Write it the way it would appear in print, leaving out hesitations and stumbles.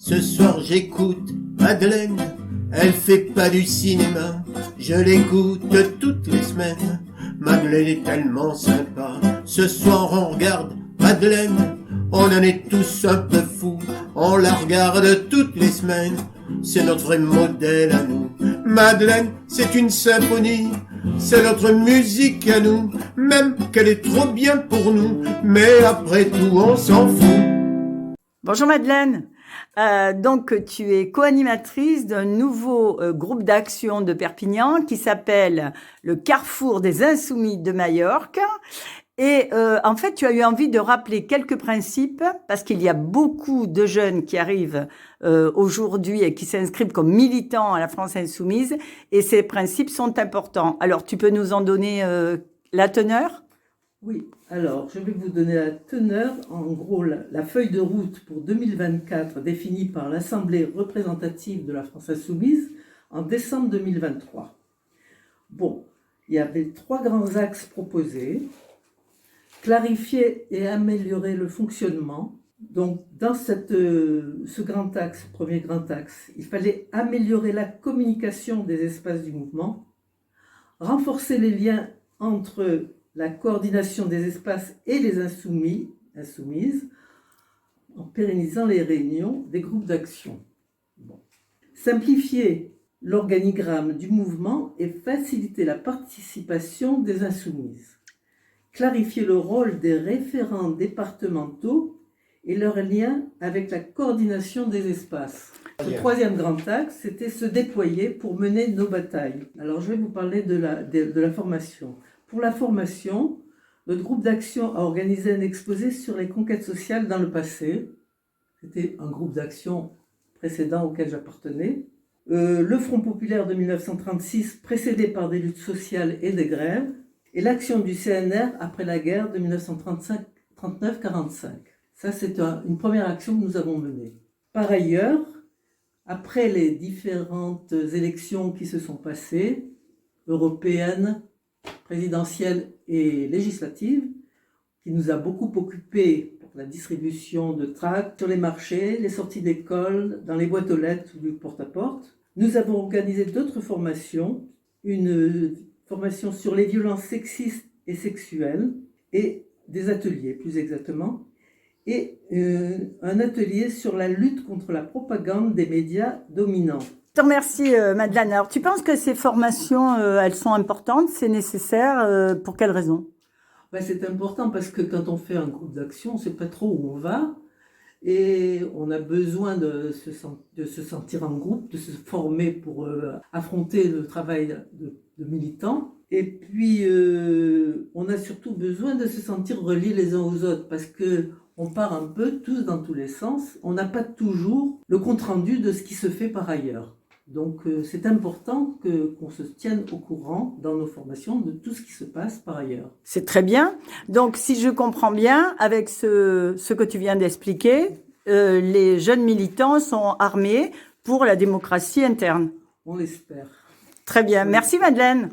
Ce soir j'écoute Madeleine, elle fait pas du cinéma, je l'écoute toutes les semaines. Madeleine est tellement sympa. Ce soir on regarde Madeleine, on en est tous un peu fous, on la regarde toutes les semaines. C'est notre vrai modèle à nous. Madeleine, c'est une symphonie, c'est notre musique à nous, même qu'elle est trop bien pour nous, mais après tout on s'en fout. Bonjour Madeleine. Donc tu es co-animatrice d'un nouveau groupe d'action de Perpignan qui s'appelle le Carrefour des Insoumis de Majorque. Et en fait, tu as eu envie de rappeler quelques principes parce qu'il y a beaucoup de jeunes qui arrivent aujourd'hui et qui s'inscrivent comme militants à la France Insoumise. Et ces principes sont importants. Alors, tu peux nous en donner la teneur ? Oui, alors je vais vous donner la teneur. En gros, la feuille de route pour 2024 définie par l'Assemblée représentative de la France Insoumise en décembre 2023. Bon, il y avait 3 grands axes proposés. Clarifier et améliorer le fonctionnement. Donc, dans ce grand axe, premier grand axe, il fallait améliorer la communication des espaces du mouvement, renforcer les liens entre la coordination des espaces et les insoumises, en pérennisant les réunions des groupes d'action. Bon. Simplifier l'organigramme du mouvement et faciliter la participation des insoumises. Clarifier le rôle des référents départementaux et leur lien avec la coordination des espaces. Le troisième grand axe, c'était se déployer pour mener nos batailles. Alors, je vais vous parler de la formation. Pour la formation, notre groupe d'action a organisé un exposé sur les conquêtes sociales dans le passé. C'était un groupe d'action précédent auquel j'appartenais. Le Front populaire de 1936, précédé par des luttes sociales et des grèves. Et l'action du CNR après la guerre de 1939-45. Ça, c'est une première action que nous avons menée. Par ailleurs, après les différentes élections qui se sont passées, européennes, présidentielles et législatives, qui nous a beaucoup occupés pour la distribution de tracts sur les marchés, les sorties d'école, dans les boîtes aux lettres ou du porte-à-porte, nous avons organisé d'autres formations, une formation sur les violences sexistes et sexuelles, et des ateliers plus exactement, et un atelier sur la lutte contre la propagande des médias dominants. Je te remercie Madeleine. Alors tu penses que ces formations, elles sont importantes, c'est nécessaire, pour quelles raisons ? Ben, c'est important parce que quand on fait un groupe d'action, on ne sait pas trop où on va, et on a besoin de se sentir en groupe, de se former pour affronter le travail de militants. Et puis, on a surtout besoin de se sentir reliés les uns aux autres parce qu'on part un peu tous dans tous les sens. On n'a pas toujours le compte-rendu de ce qui se fait par ailleurs. Donc, c'est important qu'on se tienne au courant dans nos formations de tout ce qui se passe par ailleurs. C'est très bien. Donc, si je comprends bien, avec ce que tu viens d'expliquer, les jeunes militants sont armés pour la démocratie interne. On l'espère. Très bien. Merci Madeleine.